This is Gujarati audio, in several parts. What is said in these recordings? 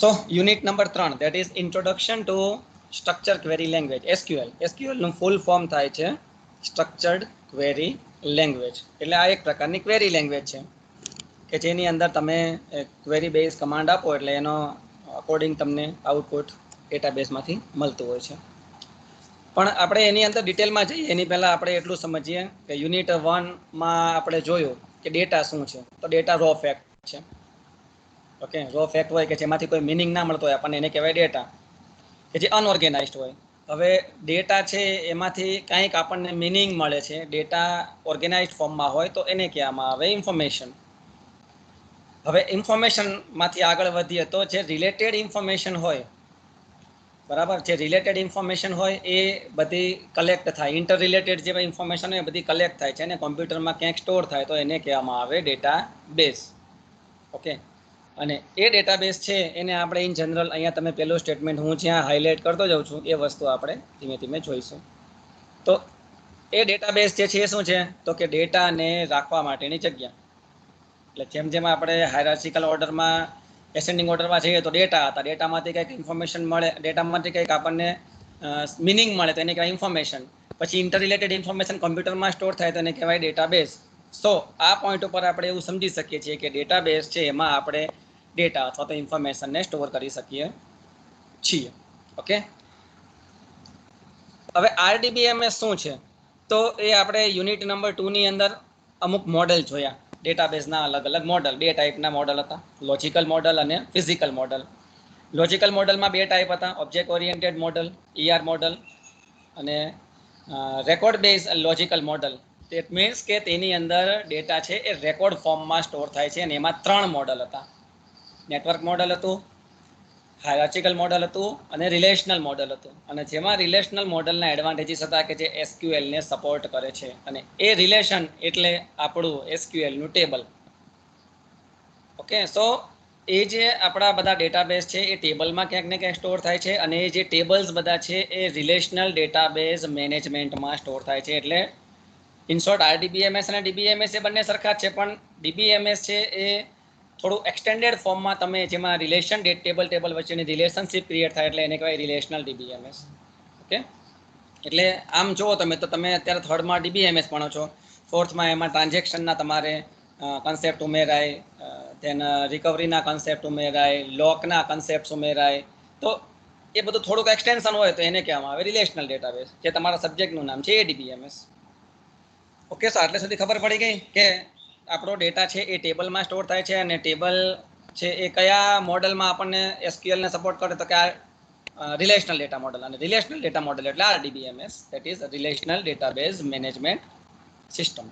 So unit number 3, that is introduction to structure query language, SQL. SQL નું ફૂલ ફોર્મ થાય છે સ્ટ્રક્ચર્ડ ક્વેરી લેંગ્વેજ. એટલે આ એક પ્રકારની ક્વેરી લેંગ્વેજ છે કે જેની અંદર તમે ક્વેરી બેઝ કમાન્ડ આપો એટલે એનો અકોર્ડિંગ તમને આઉટપુટ ડેટાબેઝમાંથી મળતું હોય છે. પણ આપણે એની અંદર ડિટેલમાં જઈએ એની પહેલાં આપણે એટલું સમજીએ કે યુનિટ 1માં આપણે જોયું કે ડેટા શું છે. તો ડેટા રો ફેક્ટ છે. ઓકે, રો ફેક્ટ હોય કે જેમાંથી કોઈ મિનિંગ ના મળતો હોય આપણને એને કહેવાય ડેટા, કે જે અનઓર્ગેનાઇઝડ હોય. હવે ડેટા છે એમાંથી કંઈક આપણને મિનિંગ મળે છે, ડેટા ઓર્ગેનાઇઝડ ફોર્મમાં હોય તો એને કહેવામાં આવે ઇન્ફોર્મેશન. હવે ઇન્ફોર્મેશનમાંથી આગળ વધીએ તો જે રિલેટેડ ઇન્ફોર્મેશન હોય, બરાબર, જે રિલેટેડ ઇન્ફોર્મેશન હોય એ બધી કલેક્ટ થાય. ઇન્ટર રિલેટેડ જે ઇન્ફોર્મેશન હોય એ બધી કલેક્ટ થાય છે અને કોમ્પ્યુટરમાં ક્યાંક સ્ટોર થાય તો એને કહેવામાં આવે ડેટા બેઝ. ઓકે, અને એ ડેટાબેઝ છે એને આપણે ઇન જનરલ અહીંયા તમે પહેલું સ્ટેટમેન્ટ હું જ્યાં હાઇલાઇટ કરતો જાઉં છું એ વસ્તુ આપણે ધીમે ધીમે જોઈશું. તો એ ડેટાબેઝ જે છે એ શું છે તો કે ડેટાને રાખવા માટેની જગ્યા. એટલે જેમ જેમ આપણે હાયરાર્ચિકલ ઓર્ડરમાં એસેન્ડિંગ ઓર્ડરમાં જઈએ તો ડેટા હતા, ડેટામાંથી કંઈક ઇન્ફોર્મેશન મળે, ડેટામાંથી કંઈક આપણને મિનિંગ મળે તો એને કહેવાય ઇન્ફોર્મેશન. પછી ઇન્ટર રિલેટેડ ઇન્ફોર્મેશન કોમ્પ્યુટરમાં સ્ટોર થાય તો એને કહેવાય ડેટાબેઝ. સો આ પોઈન્ટ ઉપર આપણે એવું સમજી શકીએ છીએ કે ડેટાબેઝ છે એમાં આપણે ડેટા અથવા તો ઇન્ફોર્મેશનને સ્ટોર કરી શકીએ છીએ. ઓકે, હવે આરડીબીએમએસ શું છે તો એ આપણે યુનિટ નંબર 2ની અંદર અમુક મોડલ જોયા. ડેટાબેઝના અલગ અલગ મોડલ, બે ટાઈપના મોડલ હતા, લોજિકલ મોડલ અને ફિઝિકલ મોડલ. લોજિકલ મોડલમાં બે ટાઈપ હતા, object oriented model ER model અને record base logical model. It means કે તેની અંદર ડેટા છે એ રેકોર્ડ ફોર્મમાં સ્ટોર થાય છે અને એમાં 3 મોડલ હતા. નેટવર્ક મોડલ હતું, હાયરાર્ચિકલ મોડલ હતું અને રિલેશનલ મોડલ હતું. અને જેમાં રિલેશનલ મોડલના એડવાન્ટેજીસ હતા કે જે SQLને સપોર્ટ કરે છે અને એ રિલેશન એટલે આપણું SQLનું ટેબલ. ઓકે, સો એ જે આપણા બધા ડેટાબેઝ છે એ ટેબલમાં ક્યાંક ને ક્યાંક સ્ટોર થાય છે અને એ જે ટેબલ્સ બધા છે એ રિલેશનલ ડેટાબેઝ મેનેજમેન્ટમાં સ્ટોર થાય છે. એટલે ઇન શોર્ટ આરડીબીએમએસ અને ડીબીએમએસ એ બંને સરખા જ છે, પણ ડીબીએમએસ છે એ થોડું એક્સટેન્ડેડ ફોર્મમાં તમે જેમાં રિલેશન ટેબલ વચ્ચેની રિલેશનશિપ ક્રિએટ થાય એટલે એને કહેવાય રિલેશનલ ડીબીએમએસ. ઓકે, એટલે આમ જુઓ તમે તો તમે અત્યારે થર્ડમાં ડીબીએમએસ ભણો છો, ફોર્થમાં એમાં ટ્રાન્ઝેક્શનના તમારે કન્સેપ્ટ ઉમેરાય, તેના રિકવરીના કન્સેપ્ટ ઉમેરાય, લોકના કન્સેપ્ટ ઉમેરાય. તો એ બધું થોડુંક એક્સટેન્શન હોય તો એને કહેવામાં આવે રિલેશનલ ડેટાબેઝ, જે તમારા સબ્જેક્ટનું નામ છે એ ડીબીએમએસ. ઓકે, સો આટલે સુધી ખબર પડી ગઈ કે આપણો ડેટા છે એ ટેબલમાં સ્ટોર થાય છે અને ટેબલ છે એ કયા મોડલમાં આપણને SQLને સપોર્ટ કરે તો કે આ રિલેશનલ ડેટા મોડલ. અને રિલેશનલ ડેટા મોડલ એટલે RDBMS, that is relational database management system.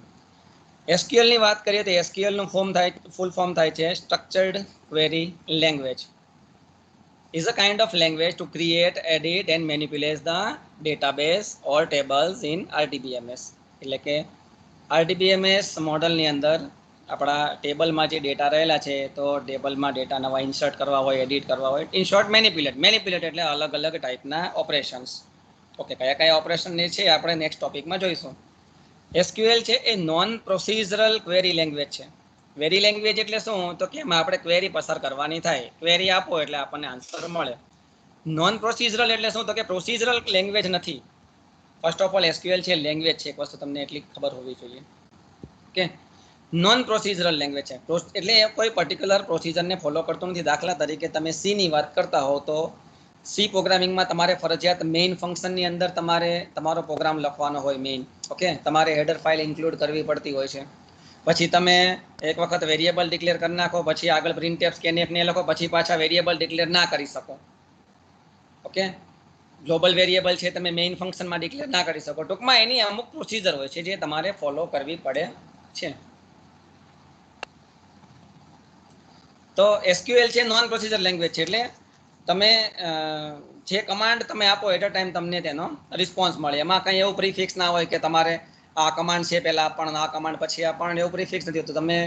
SQLની વાત કરીએ તો SQLનું ફૂલ ફોર્મ થાય છે structured query language. is a kind of language to create, edit and manipulate the database or tables in RDBMS. એટલે કે RDBMS મોડલની અંદર આપણા ટેબલમાં જે ડેટા રહેલા છે તો ટેબલમાં ડેટા નવા ઇન્સર્ટ કરવા હોય, એડિટ કરવા હોય, ઇન શોર્ટ મેનિપ્યુલેટ એટલે અલગ અલગ ટાઈપના ઓપરેશન્સ. ઓકે, કયા કયા ઓપરેશન છે આપણે નેક્સ્ટ ટોપિકમાં જોઈશું. SQL છે એ નોન પ્રોસિજરલ ક્વેરી લેંગ્વેજ છે. ક્વેરી લેંગ્વેજ એટલે શું તો કે એમાં આપણે ક્વેરી પસાર કરવાની થાય, ક્વેરી આપો એટલે આપણને આન્સર મળે. નોન પ્રોસિજરલ એટલે શું તો કે પ્રોસિજરલ લેંગ્વેજ નથી. ફર્સ્ટ ઓફ ઓલ SQL છે લેંગ્વેજ છે, એક વસ્તુ તમને એટલી ખબર હોવી જોઈએ કે નોન પ્રોસિજરલ લેંગ્વેજ છે એટલે એ કોઈ પર્ટિક્યુલર પ્રોસિજરને ફોલો કરતું નથી. દાખલા તરીકે તમે Cની વાત કરતા હો તો C પ્રોગ્રામિંગમાં તમારે ફરજિયાત મેઇન ફંક્શનની અંદર તમારો પ્રોગ્રામ લખવાનો હોય મેઇન. ઓકે, તમારે હેડર ફાઇલ ઇન્ક્લુડ કરવી પડતી હોય છે. પછી તમે એક વખત વેરિયેબલ ડિક્લેર કરી નાખો, પછી આગળ printf scanf ને લખો, પછી પાછા વેરિયેબલ ડિક્લેર ના કરી શકો. ઓકે, ગ્લોબલ વેરિયેબલ છે તમે મેઇન ફંક્શનમાં ડિક્લેર ના કરી શકો. ટૂંકમાં એની અમુક પ્રોસિજર હોય છે જે તમારે ફોલો કરવી પડે છે. તો SQL છે નોન પ્રોસિજર લેંગ્વેજ છે એટલે તમે જે કમાન્ડ તમે આપો એટ અ ટાઈમ તમને તેનો રિસ્પોન્સ મળે. એમાં કંઈ એવું પ્રીફિક્સ ના હોય કે તમારે આ કમાન્ડ છે પહેલા આપણ આ કમાન્ડ પછી આપણ, એવું પ્રીફિક્સ નથી હોતું. તમે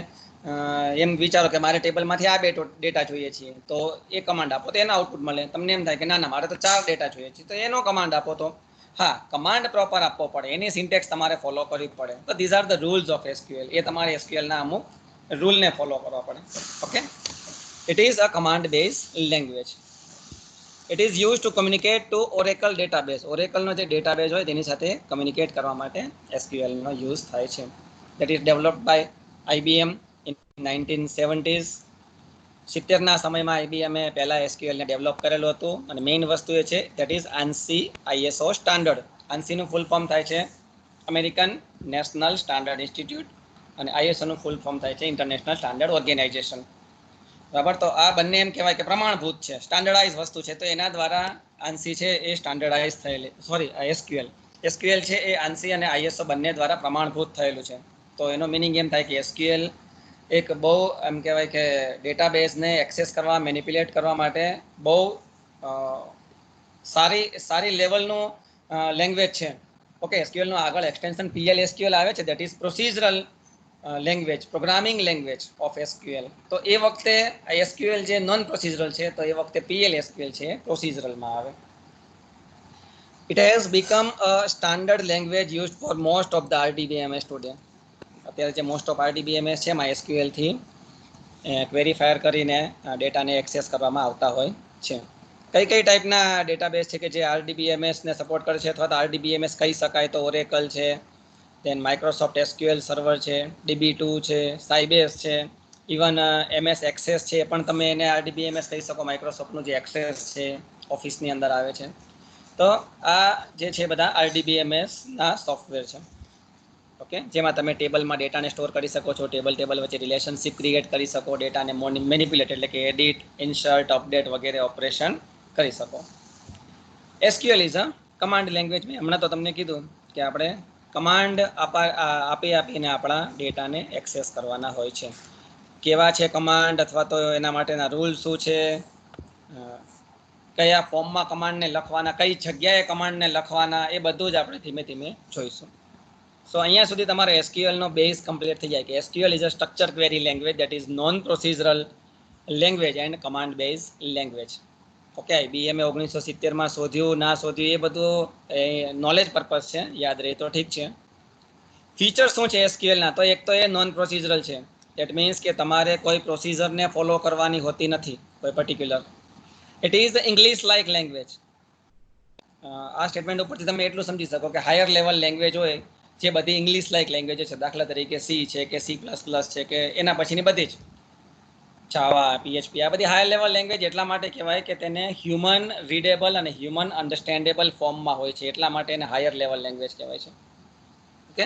એમ વિચારો કે મારે ટેબલમાંથી આ બે ડેટા જોઈએ છીએ તો એ કમાન્ડ આપો તો એનો આઉટપુટ મળે. તમને એમ થાય કે ના મારે તો 4 ડેટા જોઈએ છે તો એનો કમાન્ડ આપો. તો હા, કમાન્ડ પ્રોપર આપવો પડે, એની સિન્ટેક્સ તમારે ફોલો કરવી પડે. તો these are the rules of SQL. એ તમારે SQLના અમુક રૂલને ફોલો કરવા પડે. Okay, It is a command based language. It is used to communicate to Oracle database. Oracle નો જે database હોય તેની સાથે communicate કરવા માટે SQL નો use થાય છે. That is developed by IBM in 1970s. 70ના સમયમાં IBM એ પહેલા SQL ને ડેવલપ કરેલું હતું અને મેઇન વસ્તુ એ છે that is ANSI ISO standard. ANSI નું ફૂલ ફોર્મ થાય છે અમેરિકન નેશનલ સ્ટાન્ડર્ડ ઇન્સ્ટિટ્યૂટ અને ISO નું ફૂલ ફોર્મ થાય છે ઇન્ટરનેશનલ સ્ટાન્ડર્ડ ઓર્ગેનાઇઝેશન. બરાબર, તો આ બંને એમ કહેવાય કે પ્રમાણભૂત છે, સ્ટાન્ડર્ડાઇઝ વસ્તુ છે, તો એના દ્વારા ANSI છે એ સ્ટાન્ડર્ડાઇઝ થયેલી, સોરી SQL છે એ ANSI અને ISO બંને દ્વારા પ્રમાણભૂત થયેલું છે. તો એનો મિનિંગ એમ થાય કે SQL એક બહુ એમ કહેવાય કે ડેટાબેઝને એક્સેસ કરવા, મેનિપ્યુલેટ કરવા માટે બહુ સારી લેવલનું લેંગ્વેજ છે. ઓકે, SQL નું આગળ એક્સટેન્શન PL/SQL આવે છે, that is procedural language, programming language of SQL. તો એ વખતે SQL જે નોન પ્રોસિજરલ છે તો એ વખતે PL/SQL છે પ્રોસિજરલમાં આવે. It has become a standard language used for most of the RDBMS today. અત્યારે જે મોસ્ટ ઓફ RDBMS છે એમાં SQL થી ક્વેરી ફાયર કરીને ડેટાને એક્સેસ કરવામાં આવતા હોય છે. કઈ ટાઈપના ડેટાબેઝ છે કે જે RDBMS ને સપોર્ટ કરે છે અથવા તો RDBMS કહી શકાય તો Oracle છે, then Microsoft SQL સર્વર છે, DB2 છે, Sybase છે, ઇવન MS એક્સેસ છે પણ તમે એને RDBMS કહી શકો. માઇક્રોસોફ્ટનું જે એક્સેસ છે ઓફિસની અંદર આવે છે. તો આ જે છે બધા RDBMS ના સોફ્ટવેર છે. ઓકે, જેમાં તમે ટેબલમાં ડેટાને સ્ટોર કરી શકો છો, ટેબલ વચ્ચે રિલેશનશિપ ક્રિએટ કરી શકો, ડેટાને મેનિપ્યુલેટ એટલે કે એડિટ, ઇન્સર્ટ, અપડેટ વગેરે ઓપરેશન કરી શકો. SQL is a command language. મેં હમણાં તો તમને કીધું કે આપણે કમાન્ડ આપીને આપણા ડેટાને એક્સેસ કરવાના હોય છે. કેવા છે કમાન્ડ અથવા તો એના માટેના રૂલ શું છે, કયા ફોર્મમાં કમાન્ડને લખવાના, કઈ જગ્યાએ કમાન્ડને લખવાના, એ બધું જ આપણે ધીમે ધીમે જોઈશું. સો અહીંયા સુધી તમારે SQL નો બેઝ કમ્પ્લીટ થઈ જાય કે SQL is a structure query language that is known procedural language and command base language. Okay, IBM 1970માં શોધ્યું ના શોધ્યું એ બધું નોલેજ પર્પઝ છે, યાદ રહે તો ઠીક છે. ફીચર શું છે SQL ના? તો એક તો એ નોન પ્રોસિજરલ છે. દેટ મીન્સ કે તમારે કોઈ પ્રોસિજરને ફોલો કરવાની હોતી નથી કોઈ particular. It is English like language. આ સ્ટેટમેન્ટ ઉપરથી તમે એટલું સમજી શકો કે હાયર લેવલ લેંગ્વેજ હોય જે બધી ઇંગ્લિશ લાઇક લેંગ્વેજ છે, દાખલા તરીકે C છે કે C++ છે કે એના પછીની બધી જ જાવા, PHP, આ બધી હાયર લેવલ લેંગ્વેજ એટલા માટે કહેવાય કે તેને હ્યુમન રીડેબલ અને હ્યુમન અન્ડરસ્ટેન્ડેબલ ફોર્મમાં હોય છે, એટલા માટે એને હાયર લેવલ લેંગ્વેજ કહેવાય છે. ઓકે,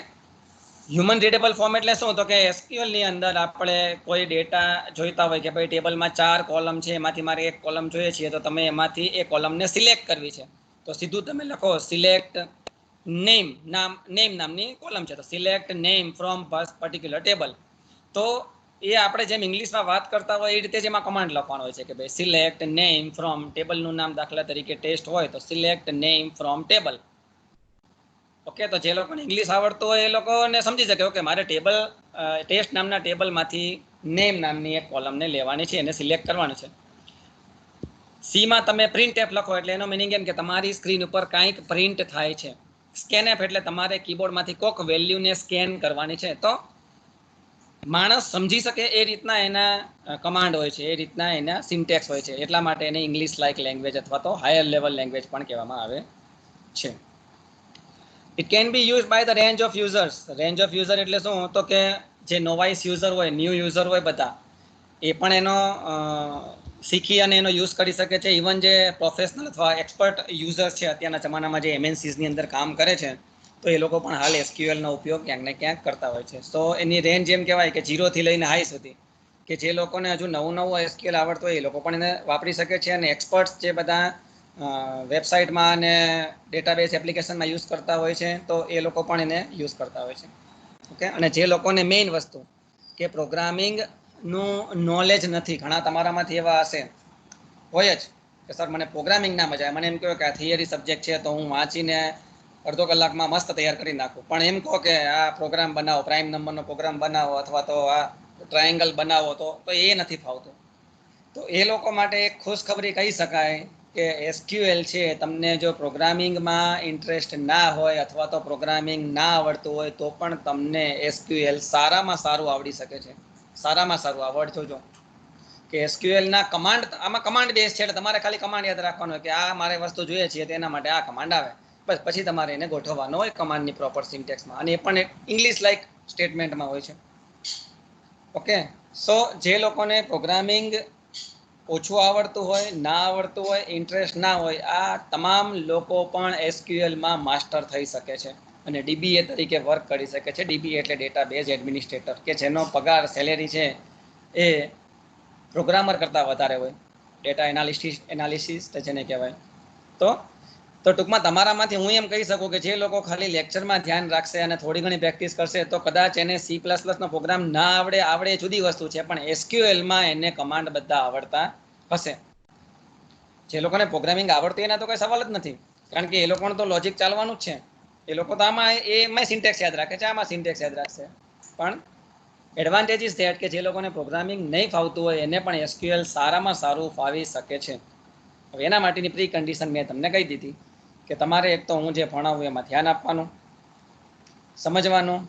હ્યુમન રીડેબલ ફોર્મ એટલે શું? તો કે SQL ની અંદર આપણે કોઈ ડેટા જોઈતા હોય કે ભાઈ ટેબલમાં 4 કોલમ છે, એમાંથી મારે એક કોલમ જોઈએ છે, તો તમે એમાંથી એ કોલમને સિલેક્ટ કરવી છે તો સીધું તમે લખો સિલેક્ટ નેમ નામની કોલમ છે, તો select name from particular table. તો એ આપણે જેમ ઇંગ્લિશમાં વાત કરતા હોય એ રીતે જ એમાં કમાન્ડ લખવાનો હોય છે કે ભાઈ સિલેક્ટ નેમ ફ્રોમ ટેબલનું નામ દાખલા તરીકે ટેસ્ટ હોય તો select name from table. Okay, તો જે લોકોને ઇંગ્લિશ આવડતું હોય એ લોકોને સમજી શકે ઓકે મારે ટેસ્ટ નામના ટેબલમાંથી નેમ નામની એક કોલમને લેવાની છે, એને સિલેક્ટ કરવાની છે. સીમાં તમે પ્રિન્ટ એફ લખો એટલે એનો મિનિંગ એમ કે તમારી સ્ક્રીન ઉપર કંઈક પ્રિન્ટ થાય છે. સ્કેન એફ એટલે તમારે કીબોર્ડમાંથી કોઈક વેલ્યુને સ્કેન કરવાની છે. તો માણસ સમજી શકે એ રીતના એના કમાન્ડ હોય છે, એ રીતના એના સિન્ટેક્સ હોય છે, એટલા માટે એને ઇંગ્લિશ લાઇક લેંગ્વેજ અથવા તો હાયર લેવલ લેંગ્વેજ પણ કહેવામાં આવે છે. It can be use by the range of users. Range of user એટલે શું? તો કે જે નોવાઇસ યુઝર હોય, ન્યૂ યુઝર હોય, બધા એ પણ એનો શીખી અને એનો યુઝ કરી શકે છે. ઇવન જે પ્રોફેશનલ અથવા એક્સપર્ટ યુઝર્સ છે અત્યારના જમાનામાં જે MNCsની અંદર કામ કરે છે તો એ લોકો પણ હાલ SQL નો ઉપયોગ ક્યાંક ને ક્યાંક કરતા હોય છે. તો એની રેન્જ એમ કહેવાય કે 0 થી લઈને હાઈ સુધી, કે જે લોકોને હજુ નવું SQL આવડતું હોય એ લોકો પણ એને વાપરી શકે છે, અને એક્સપર્ટ્સ જે બધા વેબસાઇટમાં અને ડેટાબેઝ એપ્લિકેશનમાં યુઝ કરતા હોય છે તો એ લોકો પણ એને યુઝ કરતા હોય છે. ઓકે, અને જે લોકોને મેઇન વસ્તુ કે પ્રોગ્રામિંગનું નોલેજ નથી, ઘણા તમારામાંથી એવા હશે હોય જ કે સર મને પ્રોગ્રામિંગ ના મજા આવે, મને એમ કહો કે આ થિયરી સબ્જેક્ટ છે તો હું વાંચીને અડધો કલાકમાં મસ્ત તૈયાર કરી નાખું, પણ એમ કહો કે આ પ્રોગ્રામ બનાવો, પ્રાઇમ નંબરનો પ્રોગ્રામ બનાવો અથવા તો આ ટ્રાયેંગલ બનાવો, તો એ નથી ફાવતું. તો એ લોકો માટે એક ખુશખબરી કહી શકાય કે SQL છે, તમને જો પ્રોગ્રામિંગમાં ઇન્ટરેસ્ટ ના હોય અથવા તો પ્રોગ્રામિંગ ના આવડતું હોય તો પણ તમને SQL સારામાં સારું આવડી શકે છે. સારામાં સારું આવડતું જો કે એસક્યુએલ ના કમાન્ડ, આમાં કમાન્ડ બેઝ છે એટલે તમારે ખાલી કમાન્ડ યાદ રાખવાનો હોય કે આ મારે વસ્તુ જોઈએ છે તેના માટે આ કમાન્ડ આવે, બસ પછી તમારે એને ગોઠવવાનો હોય કમાન્ડની પ્રોપર સિન્ટેક્સમાં, અને એ પણ ઇંગ્લિશ લાઇક સ્ટેટમેન્ટમાં હોય છે. ઓકે, સો જે લોકોને પ્રોગ્રામિંગ ઓછું આવડતું હોય, ના આવડતું હોય, ઇન્ટરેસ્ટ ના હોય, આ તમામ લોકો પણ એસક્યુએલમાં માસ્ટર થઈ શકે છે અને ડીબીએ તરીકે વર્ક કરી શકે છે. ડીબીએ એટલે ડેટાબેઝ એડમિનિસ્ટ્રેટર, કે જેનો પગાર સેલેરી છે એ પ્રોગ્રામર કરતાં વધારે હોય, ડેટા એનાલિસિસ જેને કહેવાય. તો ટૂંકમાં તમારામાંથી હું એમ કહી શકું કે જે લોકો ખાલી લેક્ચરમાં ધ્યાન રાખશે અને થોડી ઘણી પ્રેક્ટિસ કરશે તો કદાચ એને C++નો પ્રોગ્રામ ના આવડે એ જુદી વસ્તુ છે, પણ એસક્યુએલમાં એને કમાન્ડ બધા આવડતા હશે. જે લોકોને પ્રોગ્રામિંગ આવડતું એના તો કોઈ સવાલ જ નથી, કારણ કે એ લોકોનું તો લોજિક ચાલવાનું જ છે. એ લોકો તો આમાં એમાં સિન્ટેક્સ યાદ રાખે છે, આમાં સિન્ટેક્સ યાદ રાખશે. પણ એડવાન્ટેજ ઇઝ ધેટ કે જે લોકોને પ્રોગ્રામિંગ નહીં ફાવતું હોય એને પણ એસક્યુએલ સારામાં સારું ફાવી શકે છે. હવે એના માટેની પ્રી કન્ડિશન મેં તમને કહી દીધી કે તમારે એક તો હું જે ભણાવું એમાં ધ્યાન આપવાનું, સમજવાનું,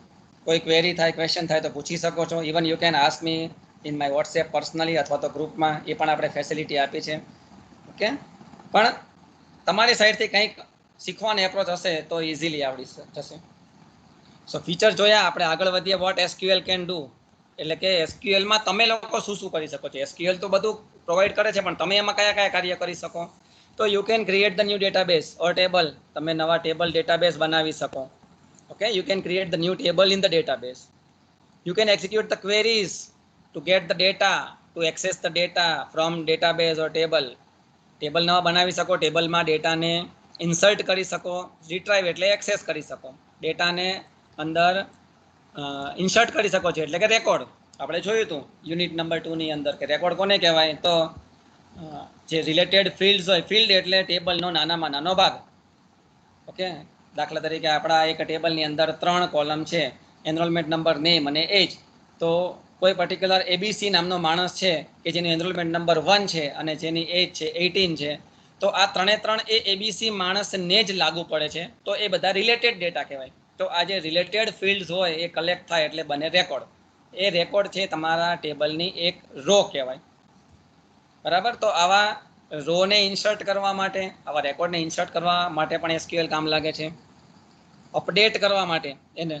કોઈ ક્વેરી થાય, ક્વેશ્ચન થાય તો પૂછી શકો છો. Even you can ask me in my WhatsApp personally અથવા તો ગ્રુપમાં, એ પણ આપણે ફેસિલિટી આપી છે. ઓકે, પણ તમારી સાઈડથી કંઈક શીખવાની એપ્રોચ હશે તો ઇઝીલી આવડી જશે. સો ફીચર જોયા આપણે, આગળ વધીએ. વોટ એસક્યુએલ કેન ડુ, એટલે કે એસક્યુએલમાં તમે લોકો શું શું કરી શકો છો. એસક્યુએલ તો બધું પ્રોવાઈડ કરે છે, પણ તમે એમાં કયા કયા કાર્ય કરી શકો. તો you can create the new database or table, તમે નવા ટેબલ ડેટાબેઝ બનાવી શકો. Okay, you can create the new table in the database. You can execute the queries to get the data, to access the data from database or table. Table નવા બનાવી શકો, ટેબલમાં ડેટાને ઇન્સર્ટ કરી શકો, રિટ્રાઈવ એટલે એક્સેસ કરી શકો, ડેટાને અંદર ઇન્સર્ટ કરી શકો છો એટલે કે રેકોર્ડ. આપણે જોયું હતું યુનિટ નંબર 2 ની અંદર કે રેકોર્ડ કોને કહેવાય, તો જે રિલેટેડ ફિલ્ડ્સ હોય, ફિલ્ડ એટલે ટેબલનો નાનામાં નાનો ભાગ. ઓકે, દાખલા તરીકે આપણા એક ટેબલની અંદર 3 કોલમ છે, એનરોલમેન્ટ નંબર, નેમ અને એજ. તો કોઈ પર્ટિક્યુલર એબીસી નામનો માણસ છે કે જેની એનરોલમેન્ટ નંબર 1 છે અને જેની એજ છે 18 છે, તો આ 3 એ એબીસી માણસને જ લાગુ પડે છે, તો એ બધા રિલેટેડ ડેટા કહેવાય. તો આ જે રિલેટેડ ફિલ્ડ્સ હોય એ કલેક્ટ થાય એટલે બને રેકોર્ડ. એ રેકોર્ડ છે તમારા ટેબલની એક રો કહેવાય. બરાબર, તો આવા રોને ઇન્સર્ટ કરવા માટે, આવા રેકોર્ડને ઇન્સર્ટ કરવા માટે પણ એસક્યુએલ કામ લાગે છે. અપડેટ કરવા માટે, એને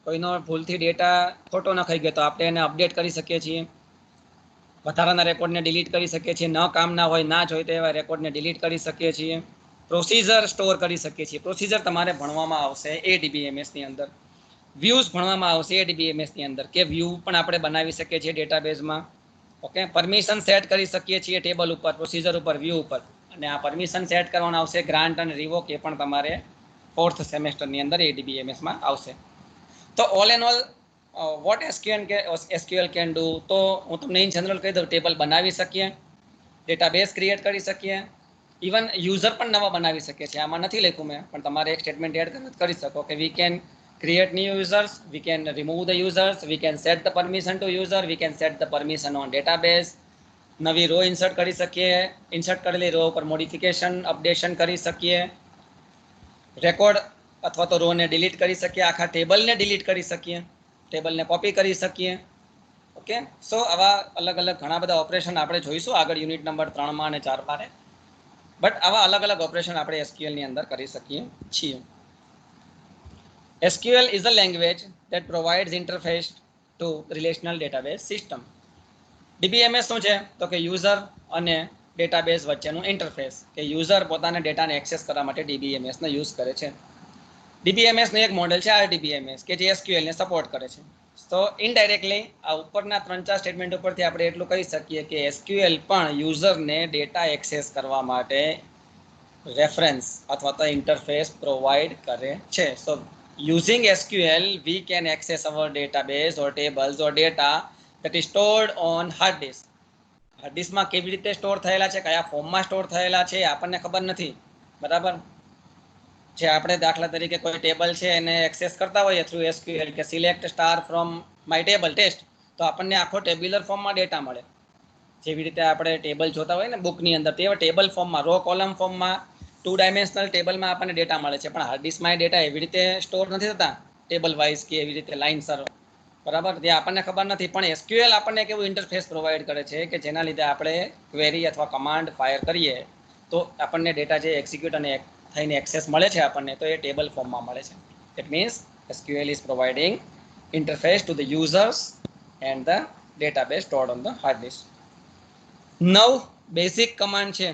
કોઈનો ભૂલથી ડેટા ખોટો નખાઈ ગયો તો આપણે એને અપડેટ કરી શકીએ છીએ. વધારાના રેકોર્ડને ડિલીટ કરી શકીએ છીએ, ન કામના હોય, ના જોઈએ તો એવા રેકોર્ડને ડિલીટ કરી શકીએ છીએ. પ્રોસીજર સ્ટોર કરી શકીએ છીએ. પ્રોસીજર તમારે ભણવામાં આવશે એડીબીએમએસની અંદર. વ્યૂઝ ભણવામાં આવશે એડીબીએમએસની અંદર, કે વ્યૂ પણ આપણે બનાવી શકીએ છીએ ડેટાબેઝમાં. ઓકે, પરમિશન સેટ કરી શકીએ છીએ ટેબલ ઉપર, પ્રોસીજર ઉપર, વ્યૂ ઉપર. અને આ પરમિશન સેટ કરવાનું આવશે ગ્રાન્ટ અને રિવોક, એ પણ તમારે 4th સેમેસ્ટરની અંદર એડીબીએમએસમાં આવશે. તો all and all what SQL can do, તો હું તમને ઇન જનરલ કહી દઉં, ટેબલ બનાવી શકીએ, ડેટાબેઝ ક્રિએટ કરી શકીએ, ઇવન યુઝર પણ નવા બનાવી શકીએ છીએ. આમાં નથી લખ્યું મેં, પણ તમારે એક સ્ટેટમેન્ટ એડ કરી શકો કે we can create new users, we can remove the users, we can set the permission to user, we can set the permission on database. નવી રો ઇન્સર્ટ કરી શકીએ, ઇન્સર્ટ કરેલી રો ઉપર મોડિફિકેશન, અપડેશન કરી શકીએ, રેકોર્ડ અથવા તો રોને ડિલીટ કરી શકીએ, આખા ટેબલને ડિલીટ કરી શકીએ, ટેબલને કોપી કરી શકીએ. ઓકે, સો આવા અલગ અલગ ઘણા બધા ઓપરેશન આપણે જોઈશું આગળ યુનિટ નંબર 3માં અને 4માં. બટ આવા અલગ અલગ ઓપરેશન આપણે એસક્યુએલની અંદર કરી શકીએ છીએ. SQL is a language that provides interface to relational database system. DBMS શું છે, તો કે યુઝર અને ડેટાબેઝ વચ્ચેનું ઇન્ટરફેસ, કે યુઝર પોતાના ડેટાને એક્સેસ કરવા માટે DBMSનો યુઝ કરે છે. DBMSનું એક મોડેલ છે RDBMS, કે જે SQLને સપોર્ટ કરે છે. તો ઇનડાયરેક્ટલી આ ઉપરના 3-4 સ્ટેટમેન્ટ ઉપરથી આપણે એટલું કહી શકીએ કે SQL પણ યુઝરને ડેટા એક્સેસ કરવા માટે રેફરન્સ અથવા તો ઇન્ટરફેસ પ્રોવાઈડ કરે છે. સો using SQL we can access our database or tables or data that is stored on hard disk. Hard ડિસ્કમાં કેવી રીતે સ્ટોર થયેલા છે, કયા ફોર્મમાં સ્ટોર થયેલા છે, આપણને ખબર નથી. બરાબર, જે આપણે દાખલા તરીકે કોઈ ટેબલ છે એને એક્સેસ કરતા હોઈએ થ્રુ SQL કે select star from my table test, તો આપણને આખો ટેબ્યુલર ફોર્મમાં ડેટા મળે. જેવી રીતે આપણે ટેબલ જોતા હોય ને બુકની અંદર, તે ટેબલ ફોર્મમાં, રો કોલમ ફોર્મમાં, 2 ડાયમેન્શનલ ટેબલમાં આપણને ડેટા મળે છે. પણ હાર્ડ ડિસ્કમાં એ ડેટા એવી રીતે સ્ટોર નથી થતા ટેબલ વાઇઝ કે એવી રીતે લાઇનસર. બરાબર, ત્યાં આપણને ખબર નથી, પણ એસક્યુએલ આપણને કેવું ઇન્ટરફેસ પ્રોવાઈડ કરે છે કે જેના લીધે આપણે ક્વેરી અથવા કમાન્ડ ફાયર કરીએ તો આપણને ડેટા જે એક્ઝિક્યુટ અને થઈને એક્સેસ મળે છે આપણને, તો એ ટેબલ ફોર્મમાં મળે છે. It means SQL is providing interface to the users and the database stored on the hard disk. 9 basic command છે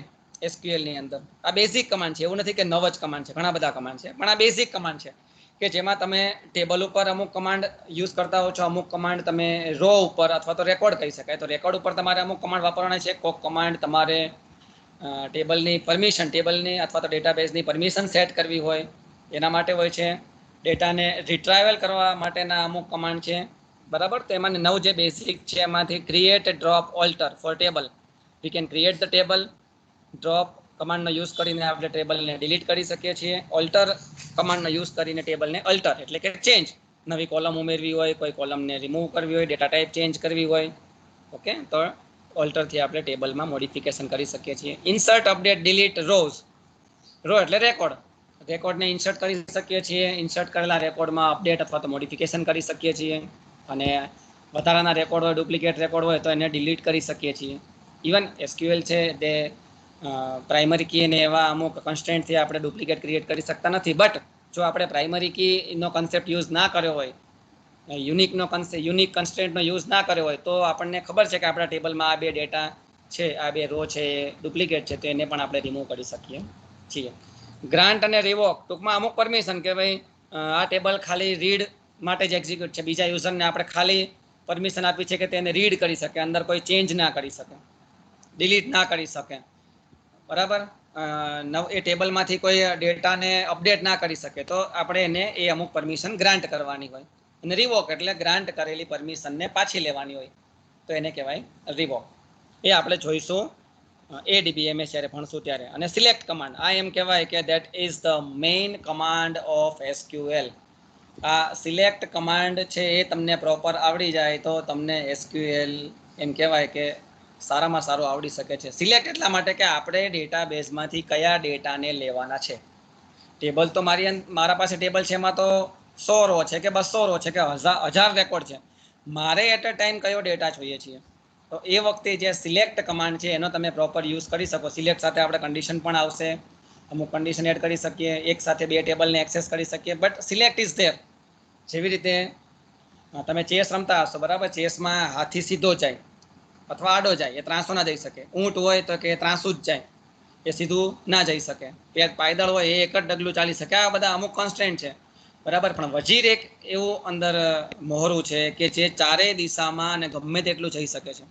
SQL ની અંદર. આ બેઝિક કમાન્ડ છે, એવું નથી કે 9 જ કમાન્ડ છે, ઘણા બધા કમાન્ડ છે, પણ આ બેઝિક કમાન્ડ છે કે જેમાં તમે ટેબલ ઉપર અમુક કમાન્ડ યુઝ કરતા હો છો, અમુક કમાન્ડ તમે રો ઉપર અથવા તો રેકોર્ડ કહી શકાય, તો રેકોર્ડ ઉપર તમારે અમુક કમાન્ડ વાપરવાના છે. કોઈક કમાન્ડ તમારે ટેબલની પરમિશન, ટેબલની અથવા તો ડેટાબેઝની પરમિશન સેટ કરવી હોય એના માટે હોય છે. ડેટાને રિટ્રાઈવલ કરવા માટેના અમુક કમાન્ડ છે, બરાબર. તો એમાં 9 જે બેઝિક છે એમાંથી create, drop, alter for table. We can create the table. Drop કમાન્ડનો યુઝ કરીને આપણે ટેબલને ડિલીટ કરી શકીએ છીએ. ઓલ્ટર કમાન્ડનો યુઝ કરીને ટેબલને અલ્ટર એટલે કે ચેન્જ, નવી કોલમ ઉમેરવી હોય, કોઈ કોલમને રિમૂવ કરવી હોય, ડેટા ટાઈપ ચેન્જ કરવી હોય, ઓકે, તો ઓલ્ટરથી આપણે ટેબલમાં મોડિફિકેશન કરી શકીએ છીએ. Insert, update, delete rows. Row એટલે રેકોર્ડ, રેકોર્ડને ઇન્સર્ટ કરી શકીએ છીએ. ઇન્સર્ટ કરેલા રેકોર્ડમાં અપડેટ અથવા તો મોડિફિકેશન કરી શકીએ છીએ, અને વધારાના રેકોર્ડ હોય, ડુપ્લિકેટ રેકોર્ડ હોય તો એને ડિલીટ કરી શકીએ છીએ. ઇવન SQL છે તે પ્રાઇમરી કી અને એવા અમુક કન્સ્ટ્રેન્ટથી આપણે ડુપ્લિકેટ ક્રિએટ કરી શકતા નથી. બટ જો આપણે પ્રાઇમરી કીનો કન્સેપ્ટ યુઝ ના કર્યો હોય, યુનિક કન્સ્ટ્રેન્ટનો યુઝ ના કર્યો હોય, તો આપણને ખબર છે કે આપણા ટેબલમાં આ બે ડેટા છે, આ બે રો છે એ ડુપ્લિકેટ છે, તો એને પણ આપણે રિમૂવ કરી શકીએ છીએ. ગ્રાન્ટ અને રિવોક, ટૂંકમાં અમુક પરમિશન કે ભાઈ આ ટેબલ ખાલી રીડ માટે જ એક્ઝિક્યુટ છે, બીજા યુઝરને આપણે ખાલી પરમિશન આપી છે કે તેને રીડ કરી શકે, અંદર કોઈ ચેન્જ ના કરી શકે, ડિલીટ ના કરી શકે, બરાબર. એ ટેબલમાંથી કોઈ ડેટાને અપડેટ ના કરી શકે, તો આપણે એને એ અમુક પરમિશન ગ્રાન્ટ કરવાની હોય. અને રિવોક એટલે ગ્રાન્ટ કરેલી પરમિશનને પાછી લેવાની હોય, તો એને કહેવાય રિવોક. એ આપણે જોઈશું ADBMS જ્યારે ભણશું ત્યારે. અને સિલેક્ટ કમાન્ડ, આ એમ કહેવાય કે that is the main command of SQL. આ સિલેક્ટ કમાન્ડ છે એ તમને પ્રોપર આવડી જાય તો તમને SQL એમ કહેવાય કે સારામાં સારું આવડી શકે છે. સિલેક્ટ એટલા માટે કે આપણે ડેટાબેઝમાંથી કયા ડેટાને લેવાના છે. ટેબલ તો મારા પાસે ટેબલ છે, એમાં તો 100 રો છે કે 200 રો છે કે 1000 રેકોર્ડ છે. મારે એટ અ ટાઈમ કયો ડેટા જોઈએ છીએ, તો એ વખતે જે સિલેક્ટ કમાન્ડ છે એનો તમે પ્રોપર યુઝ કરી શકો. સિલેક્ટ સાથે આપણે કન્ડિશન પણ આવશે, અમુક કન્ડિશન એડ કરી શકીએ, એક સાથે બે ટેબલને એક્સેસ કરી શકીએ, બટ સિલેક્ટ ઇઝ ધેર. જેવી રીતે તમે ચેસ રમતા હશો, બરાબર. ચેસમાં હાથી સીધો જાય અથવા આડો જાય, એ ત્રાંસો ના જઈ શકે. ઊંટ હોય તો કે ત્રાંસું જ જાય, એ સીધું ના જઈ શકે. પાયદળ હોય એ એક જ ડગલું ચાલી શકે. આ બધા અમુક કોન્સ્ટન્ટ છે, બરાબર. પણ વજીર એક એવું અંદર મોહરું છે કે જે ચારેય દિશામાં અને ગમે તેટલું જઈ શકે છે,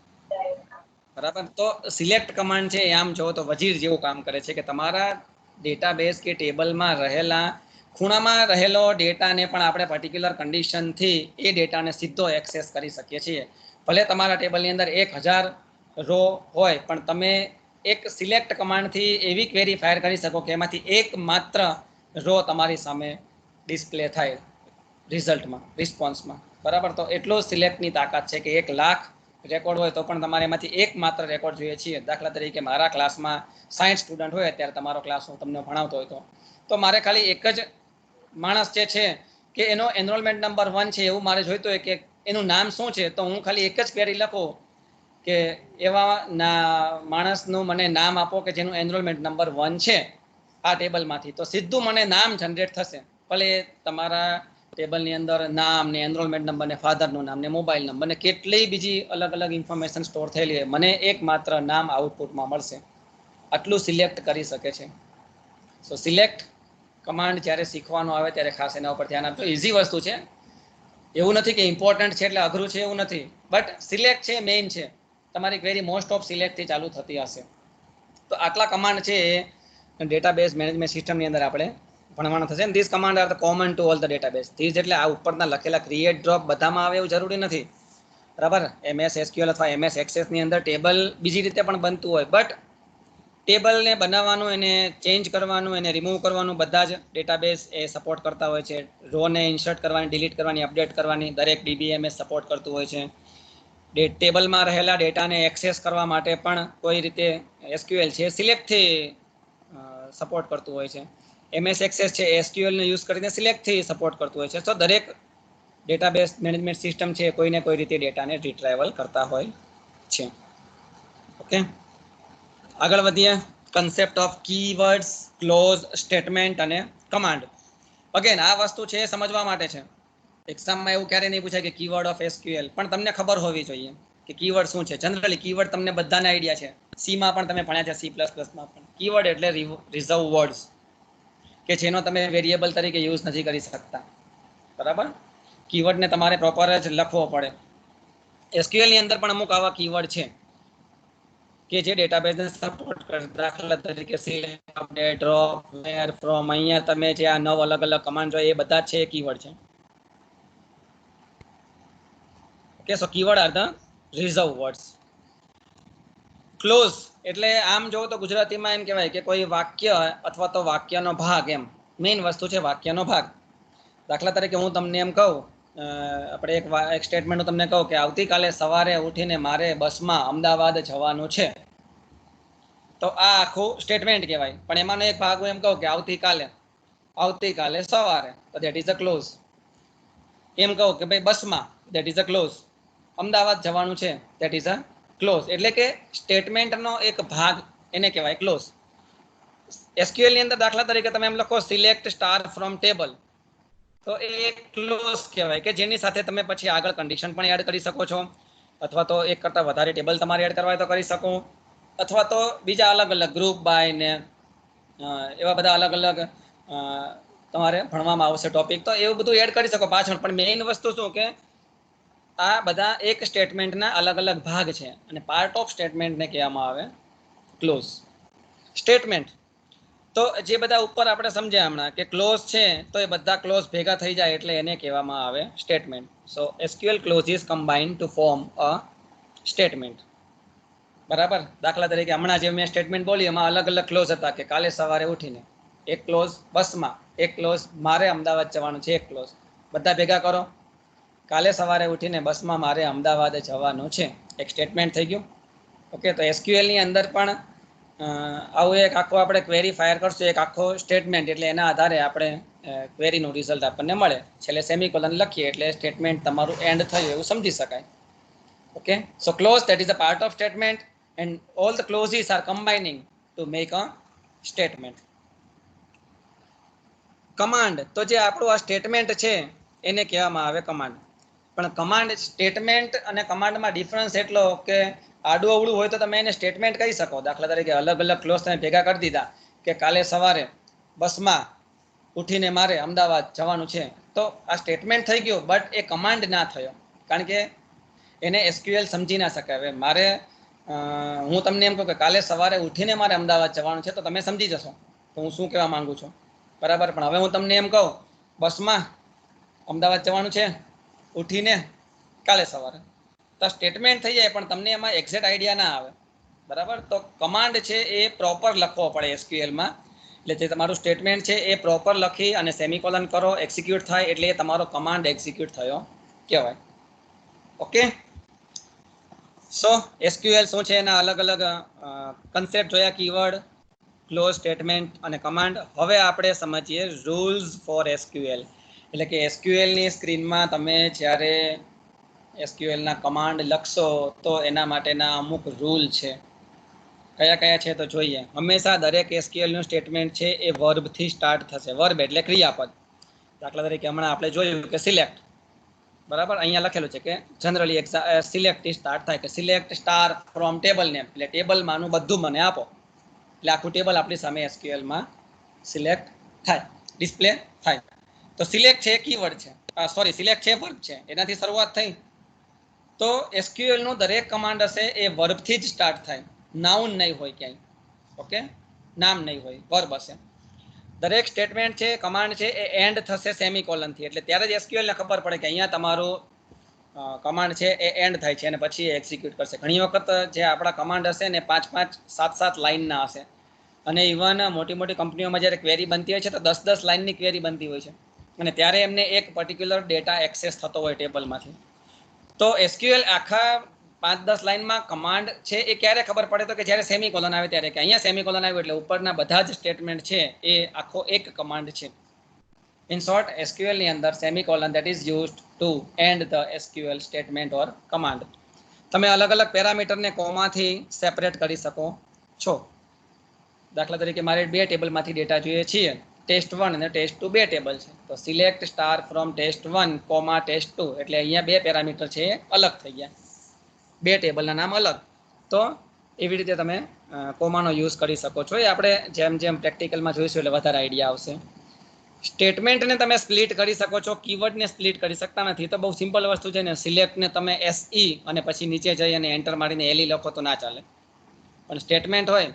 બરાબર. તો સિલેક્ટ કમાન્ડ છે આમ જો તો વજીર જેવું કામ કરે છે કે તમારા ડેટાબેઝ કે ટેબલમાં રહેલા ખૂણામાં રહેલો ડેટાને પણ આપણે પર્ટિક્યુલર કન્ડિશનથી એ ડેટાને સીધો એક્સેસ કરી શકીએ છીએ. ભલે તમારા ટેબલની અંદર 1000 રો હોય, પણ તમે એક સિલેક્ટ કમાન્ડથી એવી ક્વેરી ફાયર કરી શકો કે એમાંથી એક માત્ર રો તમારી સામે ડિસ્પ્લે થાય રિઝલ્ટમાં, રિસ્પોન્સમાં, બરાબર. તો એટલો સિલેક્ટની તાકાત છે કે 1,00,000 રેકોર્ડ હોય તો પણ તમારે એમાંથી એક માત્ર રેકોર્ડ જોઈએ છીએ. દાખલા તરીકે મારા ક્લાસમાં 60 સ્ટુડન્ટ હોય, અત્યારે તમારો ક્લાસ હું તમને ભણાવતો હોય તો મારે ખાલી એક જ માણસ જે છે કે એનો એનરોલમેન્ટ નંબર 1 છે એવું મારે જોઈતું હોય કે એનું નામ શું છે, તો હું ખાલી એક જ ક્વેરી લખું કે એવા માણસનું મને નામ આપો કે જેનું એનરોલમેન્ટ નંબર 1 છે આ ટેબલમાંથી, તો સીધું મને નામ જનરેટ થશે. ભલે તમારા ટેબલની અંદર નામ ને એનરોલમેન્ટ નંબર ને ફાધરનું નામ ને મોબાઈલ નંબર ને કેટલી બીજી અલગ અલગ ઇન્ફોર્મેશન સ્ટોર થયેલી હોય, મને એક માત્ર નામ આઉટપુટમાં મળશે. આટલું સિલેક્ટ કરી શકે છે. સો સિલેક્ટ કમાન્ડ જ્યારે શીખવાનું આવે ત્યારે ખાસ એના ઉપર ધ્યાન આપજો. ઇઝી વસ્તુ છે, એવું નથી કે ઇમ્પોર્ટન્ટ છે એટલે અઘરું છે, એવું નથી. બટ સિલેક્ટ છે મેઇન છે. તમારી ક્વેરી મોસ્ટ ઓફ સિલેક્ટથી ચાલુ થતી હશે. તો આટલા કમાન્ડ છે એ ડેટાબેઝ મેનેજમેન્ટ સિસ્ટમની અંદર આપણે ભણવાનું થશે. This command are the common to all the database. This એટલે આ ઉપરના લખેલા ક્રિએટ, ડ્રોપ બધામાં આવે એવું જરૂરી નથી, બરાબર. MS SQL અથવા MS એક્સેસની અંદર ટેબલ બીજી રીતે પણ બનતું હોય, બટ ટેબલને બનાવવાનું, એને ચેન્જ કરવાનું, એને રિમૂવ કરવાનું બધા જ ડેટાબેઝ એ સપોર્ટ કરતા હોય છે. રોને ઇન્સર્ટ કરવાની, ડિલીટ કરવાની, અપડેટ કરવાની દરેક DBMS સપોર્ટ કરતું હોય છે. ટેબલમાં રહેલા ડેટાને એક્સેસ કરવા માટે પણ કોઈ રીતે SQL છે સિલેક્ટથી સપોર્ટ કરતું હોય છે. MS એક્સેસ છે SQL ને યુઝ કરીને સિલેક્ટથી સપોર્ટ કરતું હોય છે. તો દરેક ડેટાબેઝ મેનેજમેન્ટ સિસ્ટમ છે કોઈને કોઈ રીતે ડેટાને રિટ્રાઈવલ કરતા હોય છે. ઓકે, આગળ વધીએ. Concept of keywords, clause, statement અને કમાન્ડ. અગેન આ વસ્તુ છે એ સમજવા માટે છે. એક્ઝામમાં એવું ક્યારે નહીં પૂછાય કે કીવર્ડ ઓફ એસક્યુએલ, પણ તમને ખબર હોવી જોઈએ કે કીવર્ડ શું છે. જનરલી કીવર્ડ તમને બધાને આઈડિયા છે. સીમાં પણ તમે ભણ્યા છે, C++માં પણ. કીવર્ડ એટલે રિઝર્વ વર્ડ્સ કે જેનો તમે વેરિયેબલ તરીકે યુઝ નથી કરી શકતા, બરાબર. કીવર્ડને તમારે પ્રોપર જ લખવો પડે. એસક્યુએલ ની અંદર પણ અમુક આવા કીવર્ડ છે કે જે ડેટાબેઝને સપોર્ટ કરે. દાખલા તરીકે select, update, drop, where, from. અહીંયા તમે જે આ 9 અલગ અલગ કમાન્ડ જોઈએ એ બધા છે એ કીવર્ડ છે. Okay, so keyword are the reserve words. Clause એટલે આમ જોવો તો ગુજરાતીમાં એમ કહેવાય કે કોઈ વાક્ય અથવા તો વાક્યનો ભાગ, એમ મેઇન વસ્તુ છે વાક્યનો ભાગ. દાખલા તરીકે હું તમને એમ કહું, આપણે એક સ્ટેટમેન્ટ હું તમને કહું કે આવતીકાલે સવારે ઉઠીને મારે બસમાં અમદાવાદ જવાનું છે, તો આ આખું સ્ટેટમેન્ટ કહેવાય. પણ એમાંનો એક ભાગ હું એમ કહું કે આવતીકાલે સવારે, તો ધેટ ઇઝ અ ક્લોઝ. એમ કહું કે ભાઈ બસમાં, that is a clause. Ahmedabad જવાનું છે, ધેટ ઇઝ અ ક્લોઝ. એટલે કે સ્ટેટમેન્ટનો એક ભાગ એને કહેવાય ક્લોઝ. એસક્યુએલ ની અંદર દાખલા તરીકે તમે એમ લખો સિલેક્ટ સ્ટાર ફ્રોમ ટેબલ, તો એ ક્લોઝ કહેવાય કે જેની સાથે તમે પછી આગળ કન્ડિશન પણ એડ કરી શકો છો, અથવા તો એક કરતાં વધારે ટેબલ તમારે એડ કરવા હોય તો કરી શકો, અથવા તો બીજા અલગ અલગ ગ્રુપ બાય ને એવા બધા અલગ અલગ તમારે ભણવામાં આવશે ટોપિક, તો એવું બધું એડ કરી શકો પાછળ. પણ મેઇન વસ્તુ શું કે આ બધા એક સ્ટેટમેન્ટના અલગ અલગ ભાગ છે અને પાર્ટ ઓફ સ્ટેટમેન્ટને કહેવામાં આવે ક્લોઝ. સ્ટેટમેન્ટ તો જે બધા ઉપર આપણે સમજ્યા હમણાં કે ક્લોઝ છે, તો એ બધા ક્લોઝ ભેગા થઈ જાય એટલે એને કહેવામાં આવે statement. So SQL clauses combine to form a statement, બરાબર. દાખલા તરીકે હમણાં જે મેં સ્ટેટમેન્ટ બોલી એમાં અલગ અલગ ક્લોઝ હતા કે કાલે સવારે ઉઠીને, એક ક્લોઝ બસમાં, એક ક્લોઝ મારે અમદાવાદ જવાનું છે, એક ક્લોઝ. બધા ભેગા કરો, કાલે સવારે ઉઠીને બસમાં મારે અમદાવાદ જવાનું છે, એક સ્ટેટમેન્ટ થઈ ગયું. ઓકે, તો એસક્યુએલ ની અંદર પણ આવું એક આખો આપણે ક્વેરી ફાયર કરશું, એક આખો સ્ટેટમેન્ટ, એટલે એના આધારે આપણે ક્વેરીનું રિઝલ્ટ આપણને મળે. છેલ્લે સેમિકોલન લખીએ એટલે સ્ટેટમેન્ટ તમારું એન્ડ થયું એવું સમજી શકાય. Okay, so clause that is a part of statement and all the clauses are combining to make a statement. Command, તો જે આપણું આ સ્ટેટમેન્ટ છે એને કહેવામાં આવે કમાન્ડ. પણ કમાન્ડ, સ્ટેટમેન્ટ અને કમાન્ડમાં ડિફરન્સ એટલો કે આડું અવળું હોય તો તમે એને સ્ટેટમેન્ટ કહી શકો. દાખલા તરીકે અલગ અલગ ક્લોઝ તમે ભેગા કરી દીધા કે કાલે સવારે બસમાં ઉઠીને મારે અમદાવાદ જવાનું છે, તો આ સ્ટેટમેન્ટ થઈ ગયું, બટ એ કમાન્ડ ના થયો, કારણ કે એને એસક્યુએલ સમજી ના શકે. હવે મારે હું તમને એમ કહું કે કાલે સવારે ઉઠીને મારે અમદાવાદ જવાનું છે, તો તમે સમજી જશો તો હું શું કહેવા માંગુ છું, બરાબર. પણ હવે હું તમને એમ કહું બસમાં અમદાવાદ જવાનું છે ઉઠીને કાલે સવારે, તો સ્ટેટમેન્ટ થઈ જાય પણ તમને એમાં એક્ઝેક્ટ આઈડિયા ના આવે, બરાબર. તો કમાન્ડ છે એ પ્રોપર લખવો પડે એસક્યુએલમાં. એટલે જે તમારું સ્ટેટમેન્ટ છે એ પ્રોપર લખી અને સેમિકોલન કરો, એક્ઝિક્યુટ થાય એટલે એ તમારો કમાન્ડ એક્ઝિક્યુટ થયો કહેવાય. ઓકે, સો એસક્યુએલ શું છે, એના અલગ અલગ કન્સેપ્ટ જોયા, કીવર્ડ, ક્લોઝ, સ્ટેટમેન્ટ અને કમાન્ડ. હવે આપણે સમજીએ રૂલ્સ ફોર એસક્યુએલ. એટલે કે એસક્યુએલની સ્ક્રીનમાં તમે જ્યારે એસક્યુએલના કમાન્ડ લખશો તો એના માટેના અમુક રૂલ છે. કયા કયા છે તો જોઈએ. હંમેશા દરેક એસક્યુએલનું સ્ટેટમેન્ટ છે એ વર્બથી સ્ટાર્ટ થશે. વર્બ એટલે ક્રિયાપદ. દાખલા તરીકે હમણાં આપણે જોયું કે સિલેક્ટ, બરાબર. અહીંયા લખેલું છે કે જનરલી સિલેક્ટ સ્ટાર્ટ થાય કે select star from table name, એટલે ટેબલમાંનું બધું મને આપો, એટલે આખું ટેબલ આપણી સામે એસક્યુએલમાં સિલેક્ટ થાય, ડિસ્પ્લે થાય. તો સિલેક્ટ છે કીવર્ડ છે, સોરી સિલેક્ટ છે વર્બ છે, એનાથી શરૂઆત થઈ. તો એસક્યુએલ નું દરેક કમાન્ડ હશે એ વર્બથી જ સ્ટાર્ટ થાય, નાઉન નહીં હોય ક્યાંય. ઓકે, નામ નહીં હોય, વર્બ હશે. દરેક સ્ટેટમેન્ટ છે, કમાન્ડ છે એ એન્ડ થશે સેમિકોલનથી, એટલે ત્યારે જ એસક્યુએલ ને ખબર પડે કે અહીંયા તમારું કમાન્ડ છે એ એન્ડ થાય છે અને પછી એક્ઝિક્યુટ કરશે. ઘણી વખત જે આપણા કમાન્ડ હશે ને 5-5, 7-7 લાઇનના હશે, અને ઇવન મોટી મોટી કંપનીઓમાં જ્યારે ક્વેરી બનતી હોય છે તો 10-10 લાઇનની ક્વેરી બનતી હોય છે, અને ત્યારે એમને એક પર્ટિક્યુલર ડેટા એક્સેસ થતો હોય ટેબલમાંથી. તો એસક્યુએલ આખા 5-10 લાઇનમાં કમાન્ડ છે એ ક્યારે ખબર પડે તો કે જ્યારે સેમિકોલન આવે ત્યારે, કે અહીંયા સેમિકોલન આવ્યું એટલે ઉપરના બધા જ સ્ટેટમેન્ટ છે એ આખો એક કમાન્ડ છે. ઇન શોર્ટ SQL ની અંદર semicolon that is used to end the SQL statement or command. તમે અલગ અલગ પેરામીટરને કોમાથી સેપરેટ કરી શકો છો. દાખલા તરીકે મારે બે ટેબલમાંથી ડેટા જોઈએ છીએ, test1 અને test2 બે ટેબલ છે, તો select star from test1 comma test2 એટલે અહીંયા બે પેરામીટર છે એ અલગ થઈ ગયા, બે ટેબલના નામ અલગ. તો એવી રીતે તમે કોમાનો યુઝ કરી શકો છો. એ આપણે જેમ જેમ પ્રેક્ટિકલમાં જોઈશું એટલે વધારે આઈડિયા આવશે. સ્ટેટમેન્ટને તમે સ્પ્લિટ કરી શકો છો, કીવર્ડને સ્પ્લિટ કરી શકતા નથી. તો બહુ સિમ્પલ વસ્તુ છે ને, સિલેક્ટને તમે SE અને પછી નીચે જઈ અને એન્ટર મારીને LE લખો તો ના ચાલે. પણ સ્ટેટમેન્ટ હોય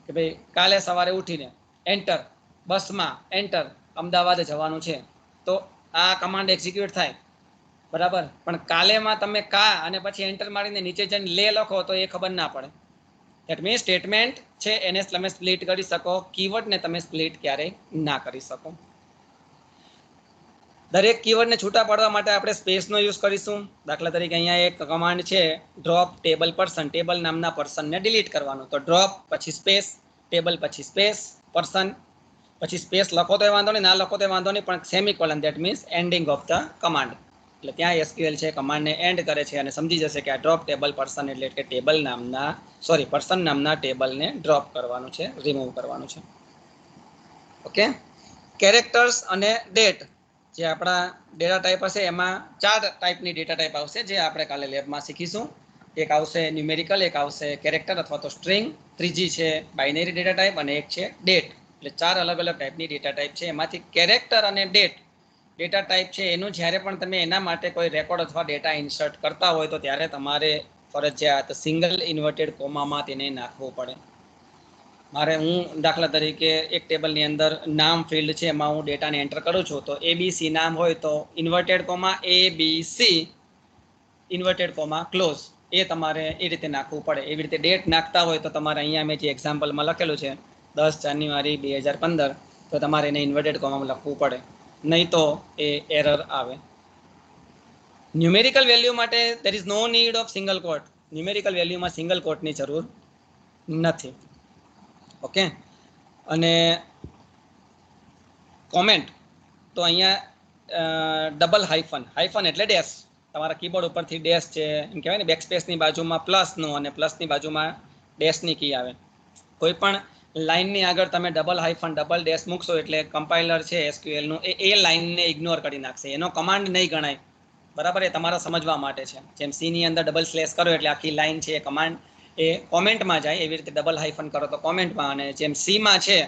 કે ભાઈ કાલે સવારે ઉઠીને એન્ટર, બસમાં એન્ટર, અમદાવાદ જવાનું છે, તો આ કમાન્ડ એક્ઝિક્યુટ થાય, બરાબર. પણ કાલેમાં તમે કા અને પછી એન્ટર મારીને નીચે જઈને લે લખો તો એ ખબર ના પડે. દેટ મીન્સ સ્ટેટમેન્ટ છે એને તમે સ્પ્લિટ કરી શકો, કીવર્ડને તમે સ્પ્લિટ ક્યારેય ના કરી શકો. દરેક કીવર્ડને છૂટા પાડવા માટે આપણે સ્પેસનો યુઝ કરીશું. દાખલા તરીકે અહીંયા એક કમાન્ડ છે ડ્રોપ ટેબલ પર્સન, ટેબલ નામના પર્સનને ડિલીટ કરવાનું. તો ડ્રોપ પછી સ્પેસ, ટેબલ પછી સ્પેસ, પર્સન પછી સ્પેસ લખો તો વાંધો નહીં, ના લખો તો વાંધો નહીં, પણ semicolon that means ending of the command. એટલે ત્યાં SQL છે કમાન્ડને એન્ડ કરે છે અને સમજી જશે કે આ ડ્રોપ ટેબલ પર્સન એટલે કે ટેબલ નામના પર્સન નામના ટેબલને ડ્રોપ કરવાનું છે, રિમૂવ કરવાનું છે. ઓકે. કેરેક્ટર્સ અને ડેટ જે આપણા ડેટા ટાઈપ હશે એમાં 4 ટાઈપની ડેટા ટાઈપ આવશે જે આપણે કાલે લેબમાં શીખીશું. એક આવશે ન્યુમેરિકલ, એક આવશે કેરેક્ટર અથવા તો સ્ટ્રિંગ, ત્રીજી છે બાઇનરી ડેટા ટાઈપ અને એક છે ડેટ. એટલે 4 અલગ અલગ ટાઈપની ડેટા ટાઈપ છે. એમાંથી કેરેક્ટર અને ડેટ ડેટા ટાઈપ છે એનું જ્યારે પણ તમે એના માટે કોઈ રેકોર્ડ અથવા ડેટા ઇન્સર્ટ કરતા હોય તો ત્યારે તમારે ફરજિયાત સિંગલ ઇન્વર્ટેડ કોમામાં તેને નાખવું પડે. મારે હું દાખલા તરીકે એક ટેબલની અંદર નામ ફિલ્ડ છે એમાં હું ડેટાને એન્ટર કરું છું, તો ABC નામ હોય તો inverted comma ABC inverted comma close એ તમારે એ રીતે નાખવું પડે. એવી રીતે ડેટ નાખતા હોય તો તમારે અહીંયા મેં જે એક્ઝામ્પલમાં લખેલું છે 10 જાન્યુઆરી 2015, તો તમારે એને ઇન્વર્ટેડ કોમામાં લખવું પડે, નહીં તો એ એરર આવે. ન્યુમેરિકલ વેલ્યુ માટે there is no need of single quote. Numerical વેલ્યુમાં સિંગલ કોટની જરૂર નથી. ઓકે. અને કોમેન્ટ તો અહીંયા ડબલ હાઇફન એટલે ડેશ. તમારા કીબોર્ડ ઉપરથી ડેશ છે એમ કહેવાય ને, બેકસ્પેસની બાજુમાં પ્લસનું અને પ્લસની બાજુમાં ડેશની કી આવે. કોઈ પણ લાઇનની આગળ તમે ડબલ હાઇફન ડબલ ડેશ મૂકશો એટલે કમ્પાઇલર છે SQLનું એ લાઇનને ઇગ્નોર કરી નાખશે, એનો કમાન્ડ નહીં ગણાય, બરાબર. એ તમારા સમજવા માટે છે. જેમ સીની અંદર ડબલ સ્લેશ કરો એટલે આખી લાઇન છે એ કમાન્ડ એ કોમેન્ટમાં જાય, એવી રીતે ડબલ હાઇફન કરો તો કોમેન્ટમાં, અને જેમ સીમાં છે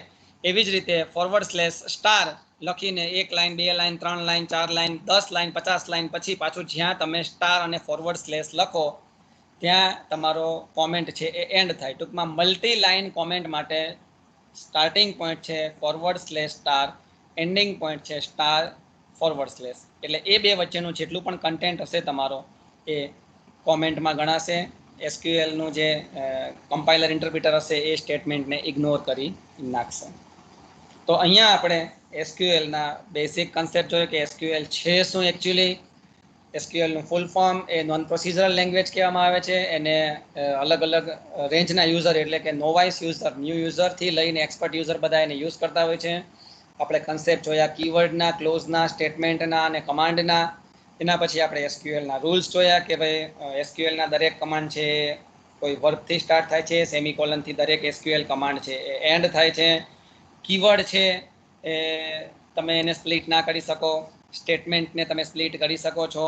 એવી જ રીતે ફોરવર્ડ સ્લેશ સ્ટાર લખીને 1 line 2 line 3 line 4 line 10 line 50 line પછી પાછું જ્યાં તમે સ્ટાર અને ફોરવર્ડ સ્લેશ લખો ત્યાં તમારો કોમેન્ટ છે એ એન્ડ થાય. ટૂંકમાં મલ્ટી લાઇન કોમેન્ટ માટે સ્ટાર્ટિંગ પોઈન્ટ છે forward slash star, ending point છે સ્ટાર ફોરવર્ડ સ્લેશ. એટલે એ બે વચ્ચેનું જેટલું પણ કન્ટેન્ટ હશે તમારો એ કોમેન્ટમાં ગણાશે. SQLનું જે કમ્પાઇલર ઇન્ટરપ્રિટર હશે એ સ્ટેટમેન્ટને ઇગ્નોર કરી નાખશે. તો અહીંયા આપણે SQLના બેઝિક કન્સેપ્ટ જોયો કે SQL છે શું એકચ્યુઅલી. SQLનું ફૂલ ફોર્મ એ નોન પ્રોસિજરલ લેંગ્વેજ કહેવામાં આવે છે. એને અલગ અલગ રેન્જના યુઝર એટલે કે નોવાઇસ યુઝર, ન્યૂ યુઝરથી લઈને એક્સપર્ટ યુઝર બધા એને યુઝ કરતા હોય છે. આપણે કન્સેપ્ટ જોયા કીવર્ડના, ક્લોઝના, સ્ટેટમેન્ટના અને કમાન્ડના. એના પછી આપણે SQLના રૂલ્સ જોયા કે ભાઈ SQLના દરેક કમાન્ડ છે કોઈ વર્બથી સ્ટાર્ટ થાય છે, સેમિકોલનથી દરેક SQL કમાન્ડ છે એ એન્ડ થાય છે. કીવર્ડ છે એ તમે એને સ્પ્લિટ ના કરી શકો, સ્ટેટમેન્ટને તમે સ્પ્લિટ કરી શકો છો.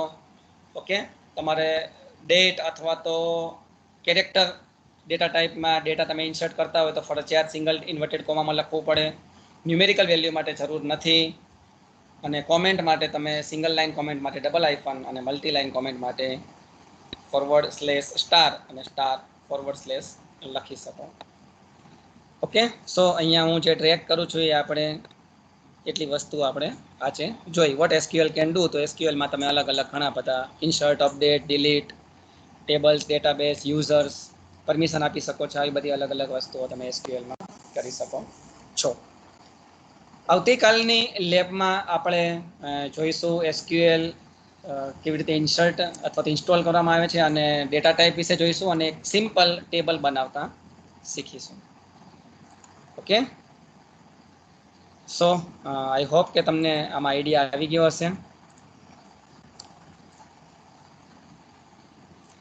ઓકે. તમારે ડેટ અથવા તો કેરેક્ટર ડેટા ટાઈપમાં ડેટા તમે ઇન્સર્ટ કરતા હોય તો ફરજિયાત સિંગલ ઇન્વર્ટેડ કોમામાં લખવું પડે. ન્યુમેરિકલ વેલ્યુ માટે જરૂર નથી. અને કોમેન્ટ માટે તમે સિંગલ લાઇન કોમેન્ટ માટે ડબલ હાઇફન અને મલ્ટી લાઇન કોમેન્ટ માટે ફોરવર્ડ સ્લેશ સ્ટાર અને સ્ટાર ફોરવર્ડ સ્લેશ લખી શકો. ઓકે. સો અહીંયા હું જે ટ્રેક કરું છું એ આપણે એટલી વસ્તુ આપણે આજે જોઈ. વોટ SQL કેન ડુ, તો SQLમાં તમે અલગ અલગ ઘણા બધા insert, update, delete, tables, database, users, permission આપી શકો છો. આવી બધી અલગ અલગ વસ્તુઓ તમે SQLમાં કરી શકો છો. આવતીકાલની લેબમાં આપણે જોઈશું SQL કેવી રીતે ઇન્સર્ટ અથવા તો ઇન્સ્ટોલ કરવામાં આવે છે અને ડેટા ટાઈપ વિશે જોઈશું અને એક સિમ્પલ ટેબલ બનાવતા શીખીશું. ઓકે. સો આઈ હોપ કે તમને આમાં આઈડિયા આવી ગયો હશે.